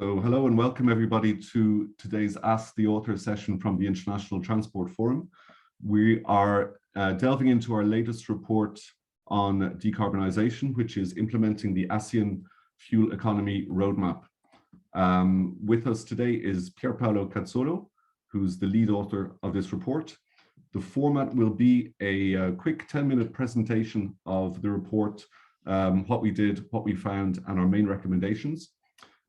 So hello and welcome everybody to today's Ask the Author session from the International Transport Forum. We are delving into our latest report on decarbonisation, which is implementing the ASEAN Fuel Economy Roadmap. With us today is Pierpaolo Cazzola, who's the lead author of this report. The format will be a quick 10-minute presentation of the report, what we did, what we found, and our main recommendations.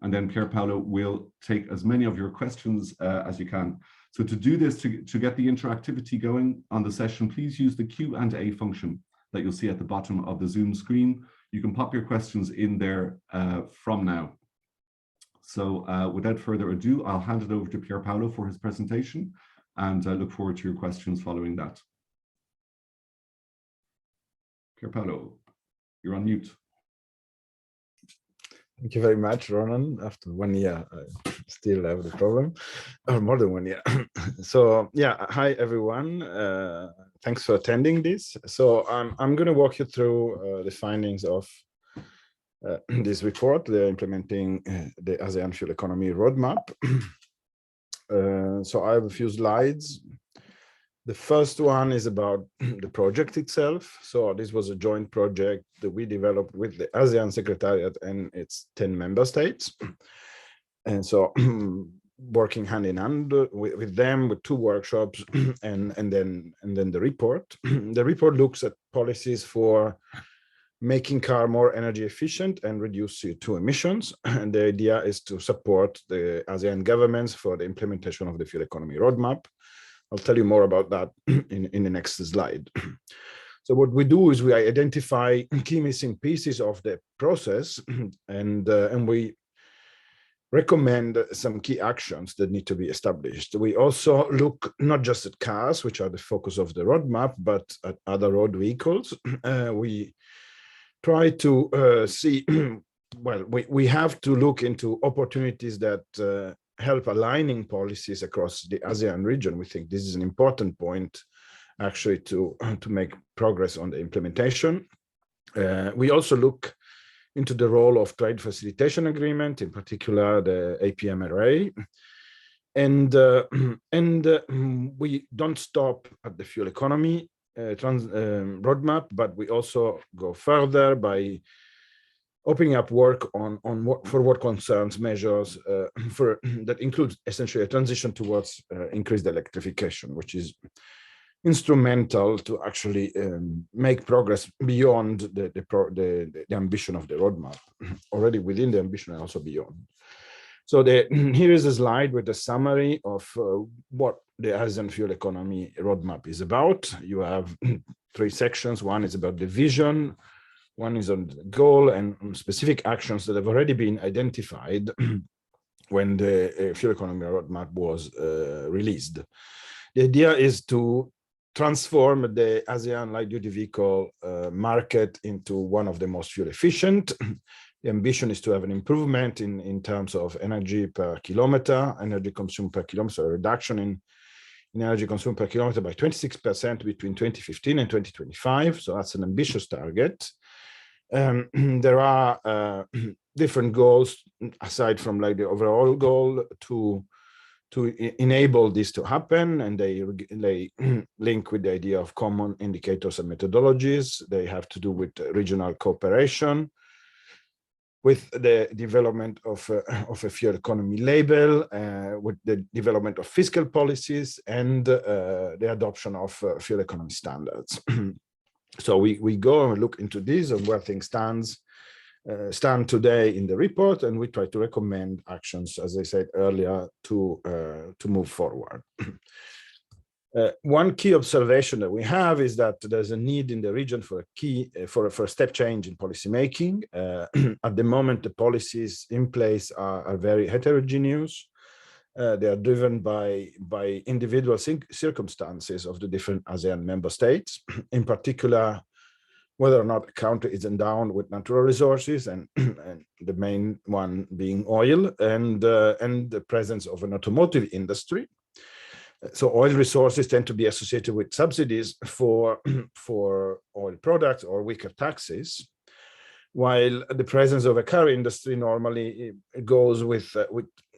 And then Pierpaolo will take as many of your questions as you can. So to do this, to get the interactivity going on the session, please use the Q&A function that you'll see at the bottom of the Zoom screen. You can pop your questions in there from now. So without further ado, I'll hand it over to Pierpaolo for his presentation, and I look forward to your questions following that. Pierpaolo, you're on mute. Thank you very much, Ronan. After 1 year, I still have the problem, or more than 1 year. So yeah, hi everyone. Thanks for attending this. So I'm going to walk you through the findings of this report. They're implementing the ASEAN Fuel Economy Roadmap. So I have a few slides. The first one is about the project itself. So this was a joint project that we developed with the ASEAN Secretariat and its 10 member states. And so working hand in hand with them, with 2 workshops and then the report. The report looks at policies for making car more energy efficient and reduce CO2 emissions. And the idea is to support the ASEAN governments for the implementation of the Fuel Economy Roadmap. I'll tell you more about that in the next slide. So what we do is we identify key missing pieces of the process, and we recommend some key actions that need to be established. We also look not just at cars, which are the focus of the roadmap, but at other road vehicles. We try to see, well, we have to look into opportunities that help aligning policies across the ASEAN region. We think this is an important point actually to make progress on the implementation. We also look into the role of trade facilitation agreement, in particular the APMRA. And we don't stop at the fuel economy roadmap, but we also go further by opening up work for what concerns measures that includes essentially a transition towards increased electrification, which is instrumental to actually make progress beyond the ambition of the roadmap, already within the ambition and also beyond. So here is a slide with a summary of what the ASEAN Fuel Economy Roadmap is about. You have 3 sections. One is about the vision, one is on the goal and on specific actions that have already been identified when the Fuel Economy Roadmap was released. The idea is to transform the ASEAN light-duty vehicle market into one of the most fuel efficient. The ambition is to have an improvement in terms of energy per kilometer, energy consumed per kilometer, a reduction in energy consumed per kilometer by 26% between 2015 and 2025. So that's an ambitious target. There are different goals aside from like the overall goal to enable this to happen, and they link with the idea of common indicators and methodologies. They have to do with regional cooperation, with the development of a fuel economy label, with the development of fiscal policies, and the adoption of fuel economy standards. So we go and look into this and where things stand today in the report, and we try to recommend actions, as I said earlier, to move forward. One key observation that we have is that there's a need in the region for a step change in policymaking. At the moment, the policies in place are very heterogeneous. They are driven by individual circumstances of the different ASEAN member states, in particular, whether or not a country is endowed with natural resources, and the main one being oil, and the presence of an automotive industry. So oil resources tend to be associated with subsidies for oil products or weaker taxes. while the presence of a car industry normally goes with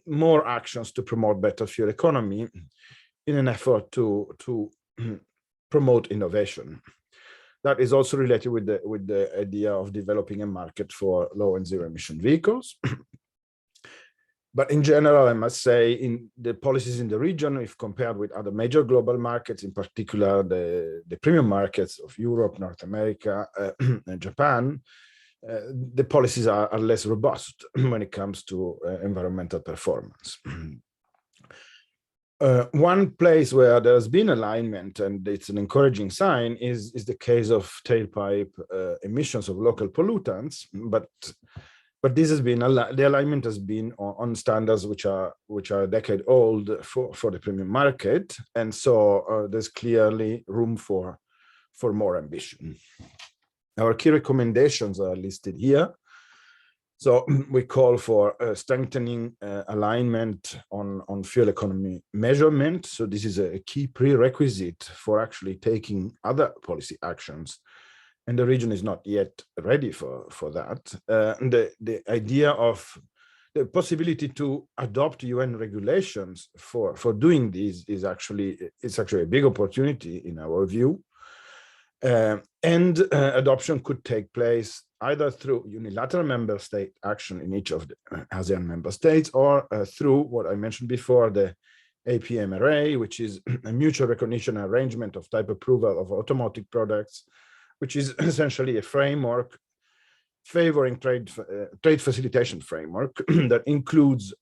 more actions to promote better fuel economy in an effort to promote innovation. That is also related with the idea of developing a market for low and zero emission vehicles. But in general, I must say, in the policies in the region, if compared with other major global markets, in particular the premium markets of Europe, North America, and Japan, the policies are less robust when it comes to environmental performance. One place where there's been alignment, and it's an encouraging sign, is the case of tailpipe emissions of local pollutants. But this has been the alignment has been on standards which are a decade old for the premium market, and so there's clearly room for more ambition. Our key recommendations are listed here. So we call for strengthening alignment on fuel economy measurement. So this is a key prerequisite for actually taking other policy actions. And the region is not yet ready for that. The idea of the possibility to adopt UN regulations for doing this is actually a big opportunity in our view. And adoption could take place either through unilateral member state action in each of the ASEAN member states, or through what I mentioned before, the APMRA, which is a mutual recognition arrangement of type approval of automotive products, which is essentially a framework favoring trade facilitation framework that includes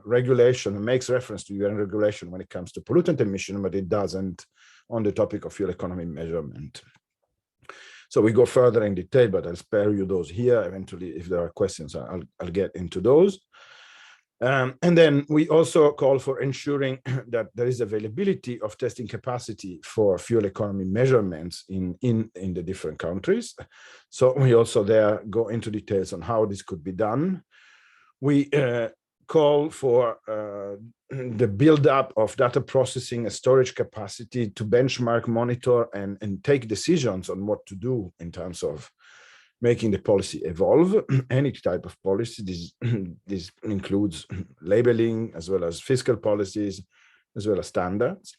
regulation and makes reference to UN regulation when it comes to pollutant emission, but it doesn't on the topic of fuel economy measurement. So we go further in detail, but I'll spare you those here. Eventually, if there are questions, I'll get into those. And then we also call for ensuring that there is availability of testing capacity for fuel economy measurements in the different countries. So we also there go into details on how this could be done. We call for the build-up of data processing and storage capacity to benchmark, monitor, and take decisions on what to do in terms of making the policy evolve. Any type of policy, this includes labeling as well as fiscal policies, as well as standards.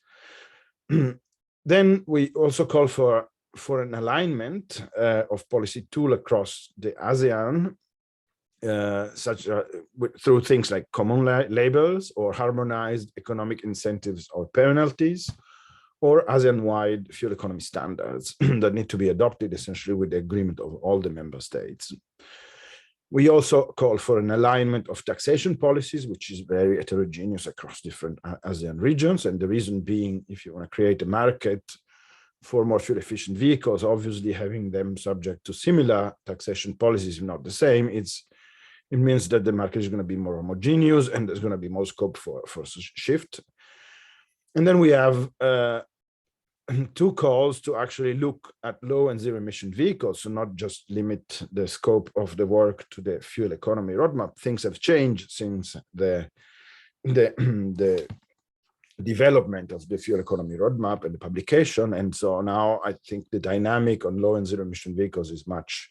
Then we also call for an alignment of policy tool across the ASEAN, through things like common labels or harmonized economic incentives or penalties, or ASEAN-wide fuel economy standards that need to be adopted essentially with the agreement of all the member states. We also call for an alignment of taxation policies, which is very heterogeneous across different ASEAN regions. And the reason being, if you want to create a market for more fuel efficient vehicles, obviously having them subject to similar taxation policies is not the same. It means that the market is going to be more homogeneous and there's going to be more scope for shift. And then we have two calls to actually look at low and zero emission vehicles, so not just limit the scope of the work to the fuel economy roadmap. Things have changed since the development of the fuel economy roadmap and the publication. And so now I think the dynamic on low and zero emission vehicles is much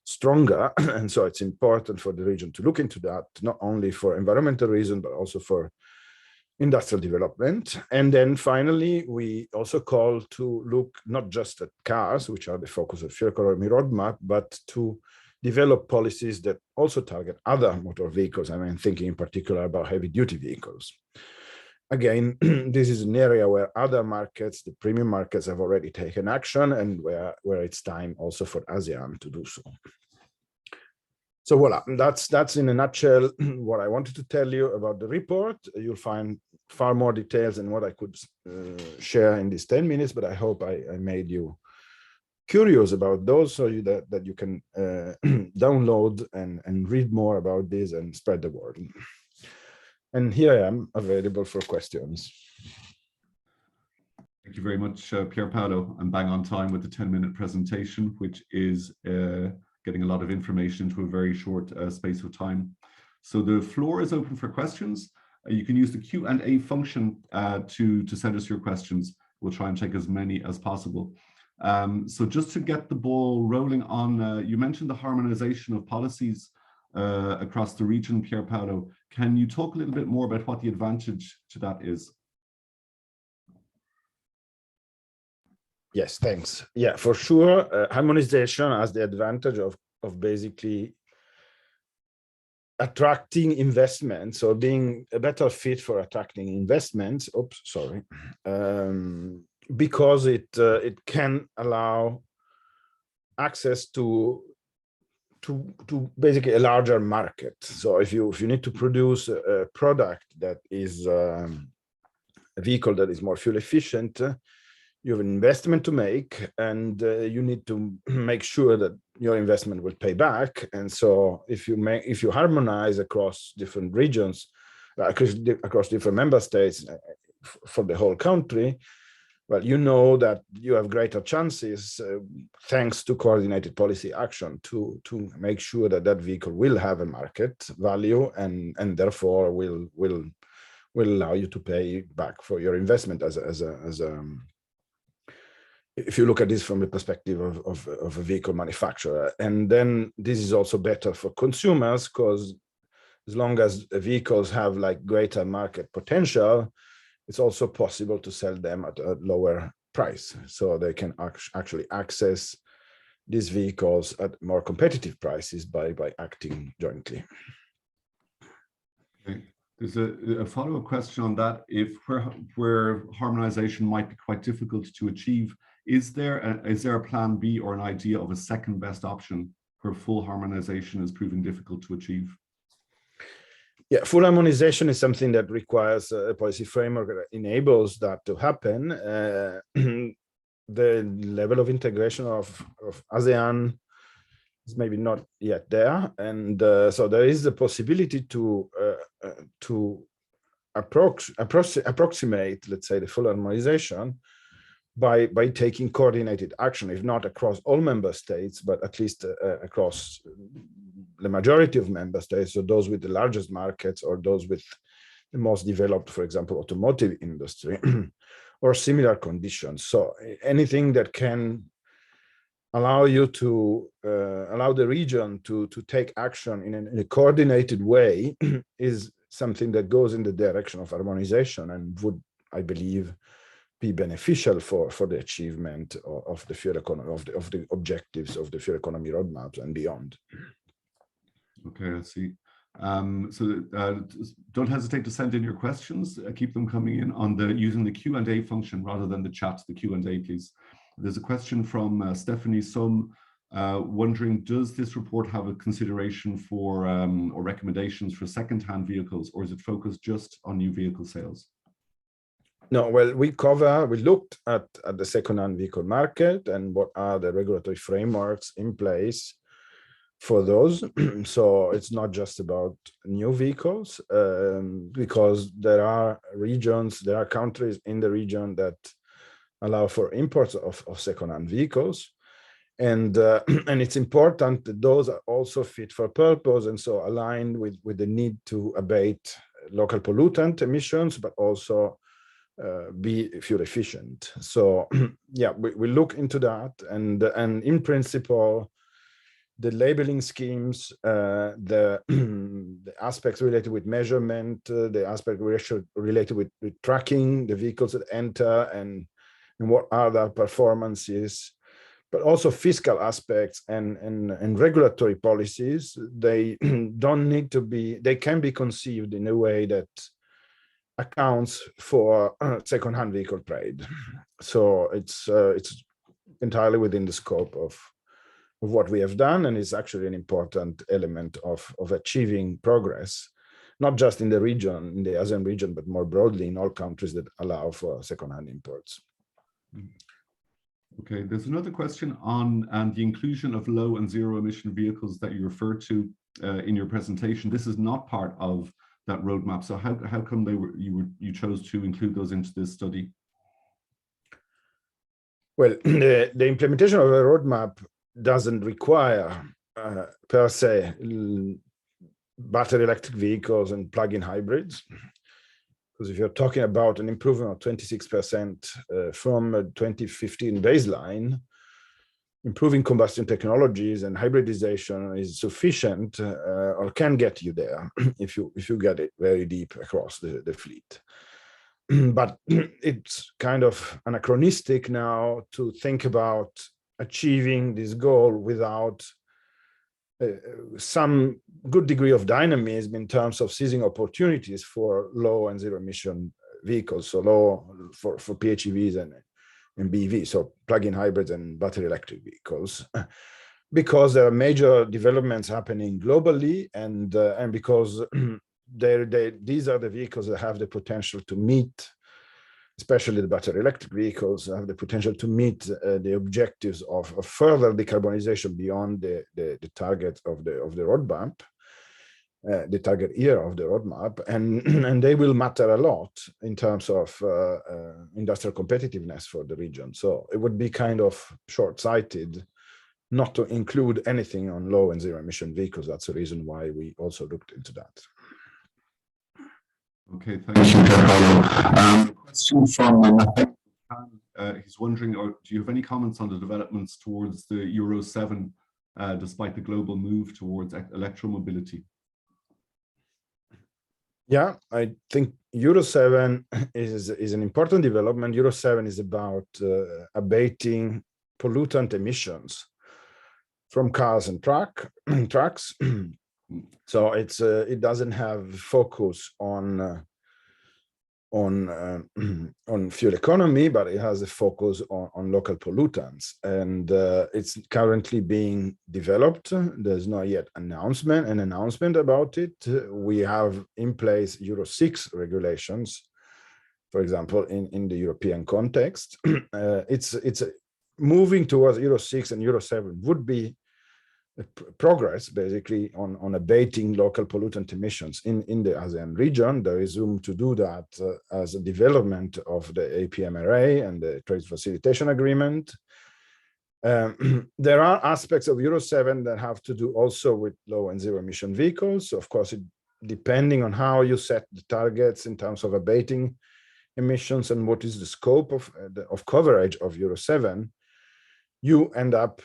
stronger. And so it's important for the region to look into that, not only for environmental reasons, but also for industrial development. And then finally, we also call to look not just at cars, which are the focus of fuel economy roadmap, but to develop policies that also target other motor vehicles. I mean, thinking in particular about heavy duty vehicles. Again, this is an area where other markets, the premium markets, have already taken action, and where it's time also for ASEAN to do so. So voila, that's in a nutshell what I wanted to tell you about the report. You'll find far more details than what I could share in these 10 minutes, but I hope I made you curious about those, so that you can download and read more about this and spread the word. And here I am available for questions. Thank you very much, Pierpaolo. I'm bang on time with the 10-minute presentation, which is getting a lot of information into a very short space of time. So the floor is open for questions. You can use the Q&A function to send us your questions. We'll try and take as many as possible. So just to get the ball rolling on, you mentioned the harmonization of policies across the region, Pierpaolo. Can you talk a little bit more about what the advantage to that is? Yes, thanks. Yeah, for sure. Harmonization has the advantage of basically attracting investments, or being a better fit for attracting investments. Oops, sorry. Because it can allow access to basically a larger market. So if you need to produce a product that is a vehicle that is more fuel efficient, you have an investment to make, and you need to make sure that your investment will pay back. And so if you harmonize across different regions, across different member states for the whole country, well, you know that you have greater chances, thanks to coordinated policy action, to make sure that that vehicle will have a market value, and therefore will allow you to pay back for your investment if you look at this from the perspective of a vehicle manufacturer. And then this is also better for consumers, because as long as vehicles have like greater market potential, it's also possible to sell them at a lower price. So they can actually access these vehicles at more competitive prices by acting jointly. Okay. There's a follow-up question on that. If where harmonization might be quite difficult to achieve, is there a plan B or an idea of a second best option where full harmonization is proving difficult to achieve? Yeah, full harmonization is something that requires a policy framework that enables that to happen. The level of integration of ASEAN is maybe not yet there, and so there is the possibility to approximate, let's say, the full harmonization by taking coordinated action, if not across all member states, but at least across the majority of member states, so those with the largest markets, or those with the most developed, for example, automotive industry, or similar conditions. So anything that can allow you to allow the region to take action in a coordinated way is something that goes in the direction of harmonization, and would, I believe, be beneficial for the achievement of the fuel economy, of the objectives of the fuel economy roadmaps and beyond. Okay, I see. So don't hesitate to send in your questions. Keep them coming in on using the Q&A function rather than the chat. The Q&A, please. There's a question from Stephanie Sum, wondering, does this report have a consideration for or recommendations for second-hand vehicles, or is it focused just on new vehicle sales? No, well, we looked at the second-hand vehicle market and what are the regulatory frameworks in place for those. So it's not just about new vehicles, because there are countries in the region that allow for imports of second-hand vehicles. And it's important that those are also fit for purpose, and so aligned with the need to abate local pollutant emissions, but also be fuel efficient. So yeah, we look into that, and in principle, the labeling schemes, the aspects related with measurement, the aspect related with tracking the vehicles that enter, and what are their performances, but also fiscal aspects and regulatory policies. They don't need to be, they can be conceived in a way that accounts for second-hand vehicle trade. So it's entirely within the scope of what we have done, and it's actually an important element of achieving progress, not just in the region, in the ASEAN region, but more broadly in all countries that allow for second-hand imports. Okay, there's another question on the inclusion of low and zero emission vehicles that you referred to in your presentation. This is not part of that roadmap. So how come you chose to include those into this study? Well, the implementation of a roadmap doesn't require per se battery electric vehicles and plug-in hybrids. Because if you're talking about an improvement of 26% from a 2015 baseline, improving combustion technologies and hybridization is sufficient or can get you there if you get it very deep across the fleet. But it's kind of anachronistic now to think about achieving this goal without some good degree of dynamism in terms of seizing opportunities for low and zero emission vehicles, so low for PHEVs and BEVs, so plug-in hybrids and battery electric vehicles, because there are major developments happening globally, and because these are the vehicles that have the potential to meet, especially the battery electric vehicles, have the potential to meet the objectives of further decarbonization beyond the target of the roadmap, the target year of the roadmap, and they will matter a lot in terms of industrial competitiveness for the region. So it would be kind of short-sighted not to include anything on low and zero emission vehicles. That's the reason why we also looked into that. Okay, thank you, Pierpaolo. Question from Nathan. He's wondering, do you have any comments on the developments towards the Euro 7, despite the global move towards electromobility? Yeah, I think Euro 7 is an important development. Euro 7 is about abating pollutant emissions from cars and trucks. So it doesn't have focus on fuel economy, but it has a focus on local pollutants, and it's currently being developed. There's not yet an announcement about it. We have in place Euro 6 regulations, for example, in the European context. It's moving towards Euro 6 and Euro 7 would be progress basically on abating local pollutant emissions in the ASEAN region. There is room to do that as a development of the APMRA and the Trade Facilitation Agreement. There are aspects of Euro 7 that have to do also with low and zero emission vehicles. Of course, depending on how you set the targets in terms of abating emissions and what is the scope of coverage of Euro 7, you end up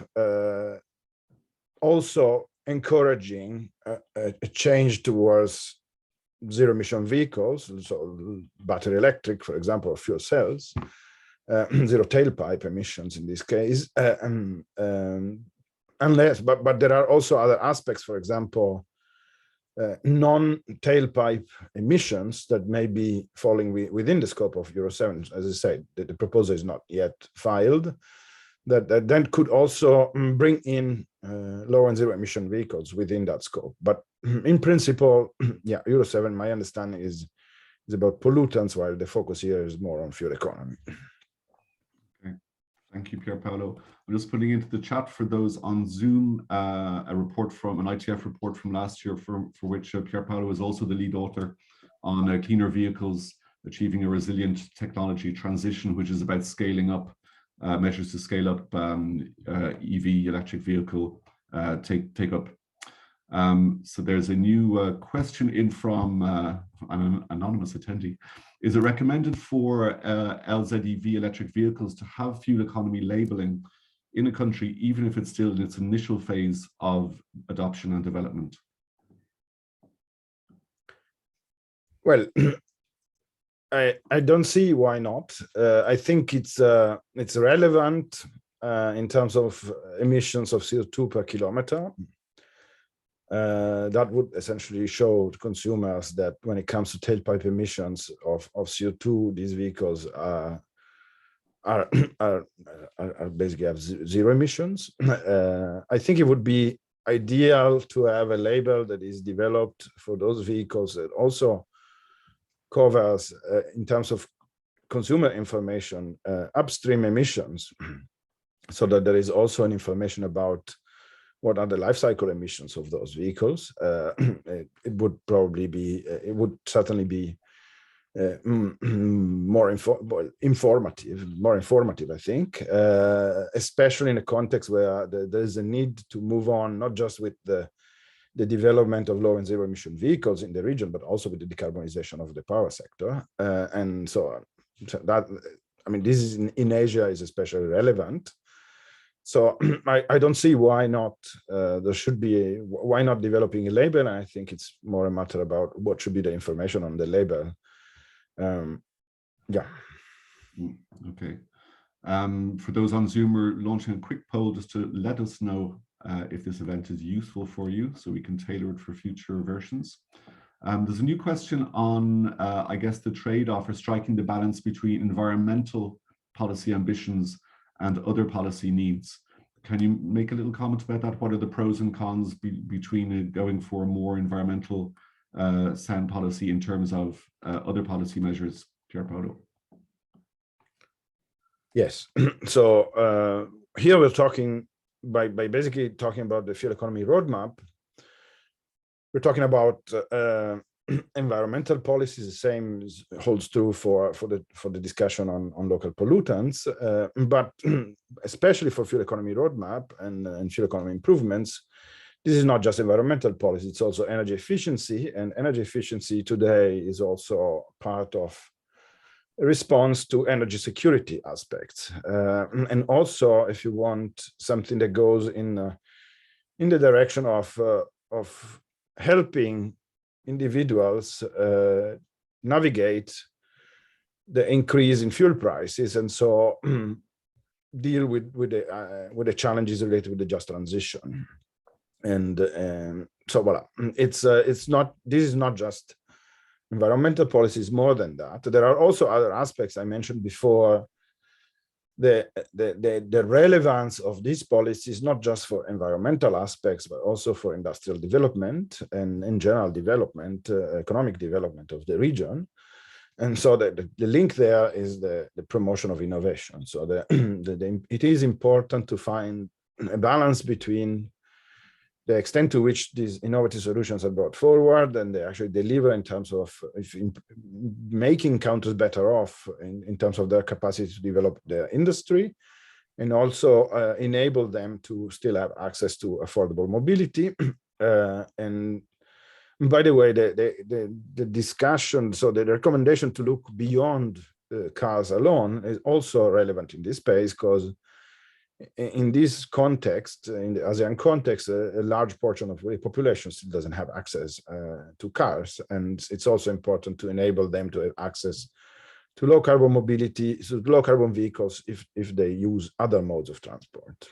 also encouraging a change towards zero emission vehicles, so battery electric, for example, or fuel cells, zero tailpipe emissions in this case, unless, but there are also other aspects, for example, non-tailpipe emissions that may be falling within the scope of Euro 7. As I said, the proposal is not yet filed, that then could also bring in low and zero emission vehicles within that scope. But in principle, yeah, Euro 7, my understanding is about pollutants, while the focus here is more on fuel economy. Okay, thank you, Pierpaolo. I'm just putting into the chat for those on Zoom a report from an ITF report from last year, for which Pierpaolo is also the lead author, on cleaner vehicles achieving a resilient technology transition, which is about scaling up measures to scale up EV, electric vehicle take up. So there's a new question in from an anonymous attendee. Is it recommended for LZEV electric vehicles to have fuel economy labeling in a country, even if it's still in its initial phase of adoption and development? Well, I don't see why not. I think it's relevant in terms of emissions of CO2 per kilometer. That would essentially show to consumers that when it comes to tailpipe emissions of CO2, these vehicles are basically have zero emissions. I think it would be ideal to have a label that is developed for those vehicles that also covers, in terms of consumer information, upstream emissions, so that there is also an information about what are the life cycle emissions of those vehicles. It would certainly be more informative, I think, especially in a context where there is a need to move on, not just with the the development of low and zero emission vehicles in the region, but also with the decarbonization of the power sector, and so on. So that, I mean, this is in Asia is especially relevant. So I don't see why not there should be why not developing a label. And I think it's more a matter about what should be the information on the label. Yeah. Okay. For those on Zoom, we're launching a quick poll just to let us know if this event is useful for you, so we can tailor it for future versions. There's a new question on, I guess, the trade-off or striking the balance between environmental policy ambitions and other policy needs. Can you make a little comment about that? What are the pros and cons between going for more environmental sound policy in terms of other policy measures, Pierpaolo? Yes. So here we're talking by basically talking about the Fuel Economy Roadmap. We're talking about environmental policies. The same holds true for the discussion on local pollutants, but especially for Fuel Economy Roadmap and fuel economy improvements. This is not just environmental policy; it's also energy efficiency, and energy efficiency today is also part of a response to energy security aspects, and also, if you want, something that goes in the direction of helping individuals navigate the increase in fuel prices, and so deal with the challenges related with the just transition. And so voila, it's not. This is not just environmental policies. More than that, there are also other aspects I mentioned before. The relevance of these policies, not just for environmental aspects, but also for industrial development and in general development, economic development of the region. And so the link there is the promotion of innovation. So it is important to find a balance between the extent to which these innovative solutions are brought forward and they actually deliver in terms of making countries better off in terms of their capacity to develop their industry, and also enable them to still have access to affordable mobility. And by the way, the discussion, so the recommendation to look beyond cars alone is also relevant in this space, because in this context, in the ASEAN context, a large portion of the population still doesn't have access to cars, and it's also important to enable them to have access to low carbon mobility, so low carbon vehicles, if they use other modes of transport.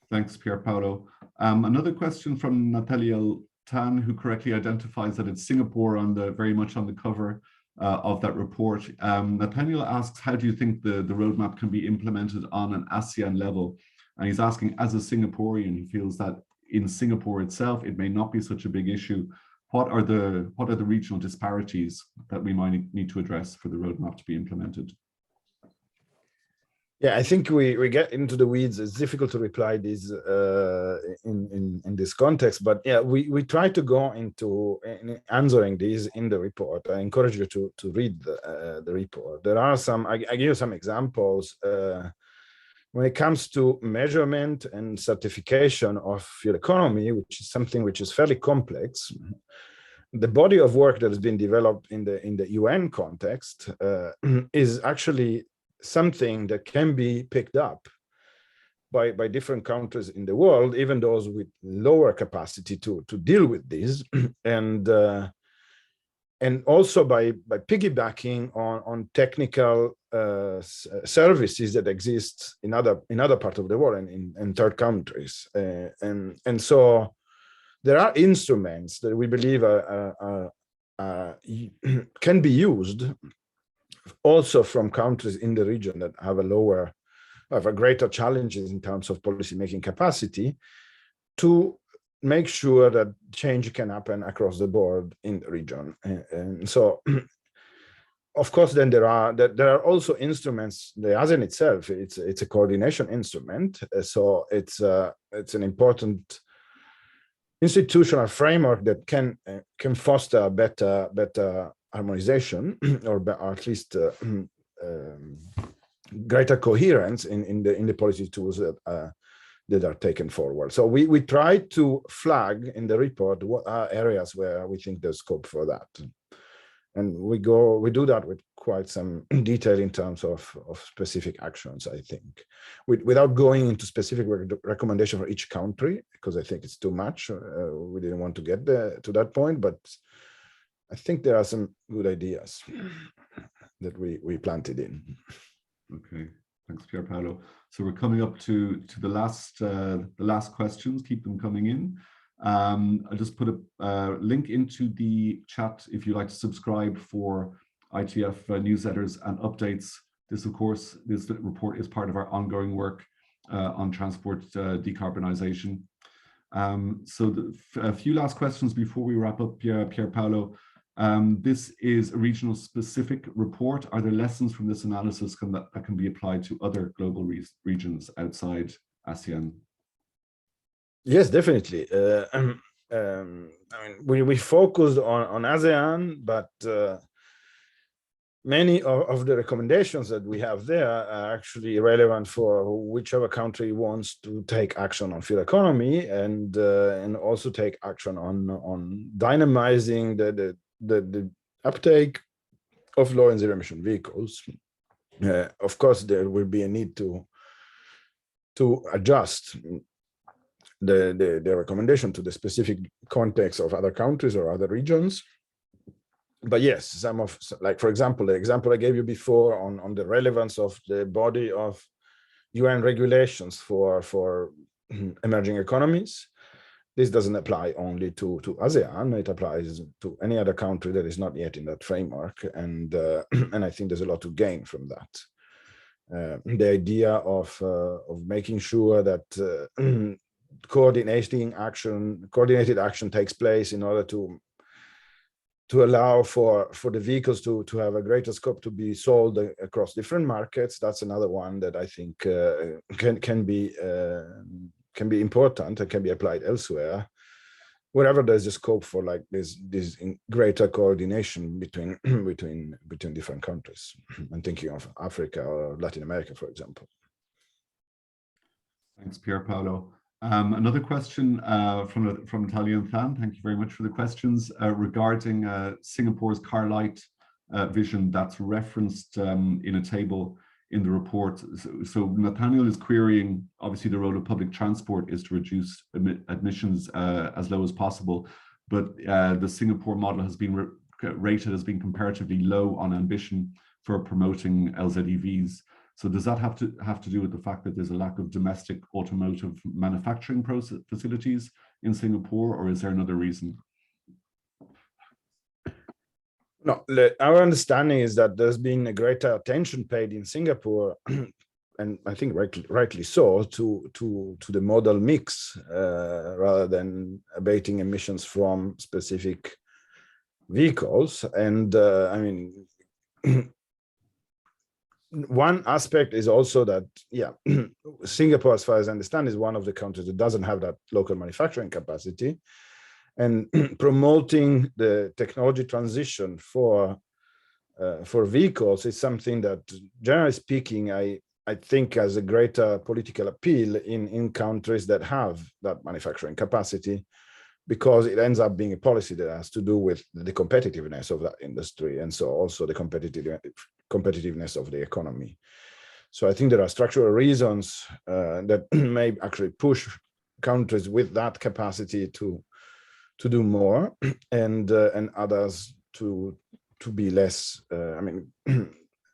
Thanks, Pierpaolo. Another question from Natalia Tan, who correctly identifies that it's Singapore very much on the cover of that report. Nathaniel asks, how do you think the roadmap can be implemented on an ASEAN level? And he's asking, as a Singaporean, he feels that in Singapore itself, it may not be such a big issue. What are the regional disparities that we might need to address for the roadmap to be implemented? Yeah, I think we get into the weeds. It's difficult to reply this in this context, but yeah, we try to go into answering these in the report. I encourage you to read the report. There are some. I give you some examples when it comes to measurement and certification of fuel economy, which is something which is fairly complex. The body of work that has been developed in the UN context is actually something that can be picked up by different countries in the world, even those with lower capacity to deal with this, and also by piggybacking on technical services that exist in other parts of the world and in third countries, and so there are instruments that we believe can be used also from countries in the region that have a greater challenges in terms of policy making capacity, to make sure that change can happen across the board in the region. And so, of course, then there are also instruments. The ASEAN itself, it's a coordination instrument, so it's an important institutional framework that can foster better harmonization, or at least greater coherence in the policy tools that that are taken forward. So we try to flag in the report what are areas where we think there's scope for that. And we do that with quite some detail in terms of specific actions, I think, without going into specific recommendation for each country, because I think it's too much. We didn't want to get to that point, but I think there are some good ideas that we planted in. Okay, thanks, Pierpaolo. So we're coming up to the last questions. Keep them coming in. I'll just put a link into the chat if you'd like to subscribe for ITF newsletters and updates. This, of course, this report is part of our ongoing work on transport decarbonisation. So a few last questions before we wrap up, Pierpaolo. This is a regional specific report. Are there lessons from this analysis that can be applied to other global regions outside ASEAN? Yes, definitely. I mean, we focused on ASEAN, but many of the recommendations that we have there are actually relevant for whichever country wants to take action on fuel economy and also take action on dynamizing the uptake of low and zero emission vehicles. Of course, there will be a need to adjust the recommendation to the specific context of other countries or other regions. But yes, like, for example, the example I gave you before on the relevance of the body of UN regulations for emerging economies, this doesn't apply only to ASEAN, it applies to any other country that is not yet in that framework. And I think there's a lot to gain from that. The idea of making sure that coordinated action takes place in order to allow for the vehicles to have a greater scope to be sold across different markets. That's another one that I think can be important and can be applied elsewhere, wherever there's a scope for like this greater coordination between different countries. I'm thinking of Africa or Latin America, for example. Thanks, Pierpaolo. Another question from Italian fan. Thank you very much for the questions regarding Singapore's car light vision that's referenced in a table in the report. So Nathaniel is querying, obviously the role of public transport is to reduce emissions as low as possible, but the Singapore model has been rated as being comparatively low on ambition for promoting LZEVs. So does that have to do with the fact that there's a lack of domestic automotive manufacturing facilities in Singapore, or is there another reason? No, our understanding is that there's been a greater attention paid in Singapore, and I think rightly so, to the model mix rather than abating emissions from specific vehicles. And I mean, one aspect is also that, yeah, Singapore, as far as I understand, is one of the countries that doesn't have that local manufacturing capacity. And promoting the technology transition for vehicles is something that, generally speaking, I think has a greater political appeal in countries that have that manufacturing capacity, because it ends up being a policy that has to do with the competitiveness of that industry, and so also the competitiveness of the economy. So I think there are structural reasons that may actually push countries with that capacity to do more, and others to be less,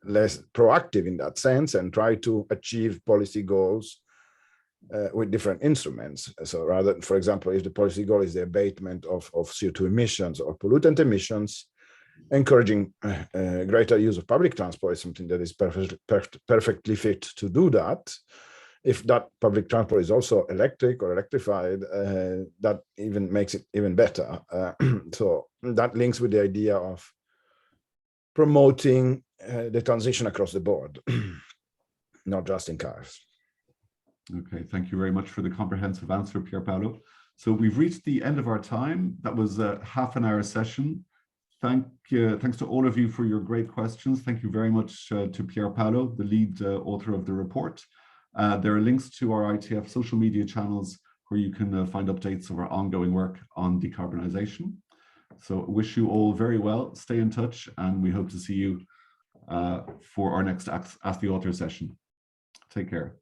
less proactive in that sense, and try to achieve policy goals with different instruments. So rather, for example, if the policy goal is the abatement of CO2 emissions or pollutant emissions, encouraging greater use of public transport is something that is perfectly fit to do that. If that public transport is also electric or electrified, that even makes it even better. So that links with the idea of promoting the transition across the board, not just in cars. Okay, thank you very much for the comprehensive answer, Pierpaolo. So we've reached the end of our time. That was a half-an-hour session. Thanks to all of you for your great questions. Thank you very much to Pierpaolo, the lead author of the report. There are links to our ITF social media channels where you can find updates of our ongoing work on decarbonisation. So wish you all very well, stay in touch, and we hope to see you for our next Ask the Author session. Take care.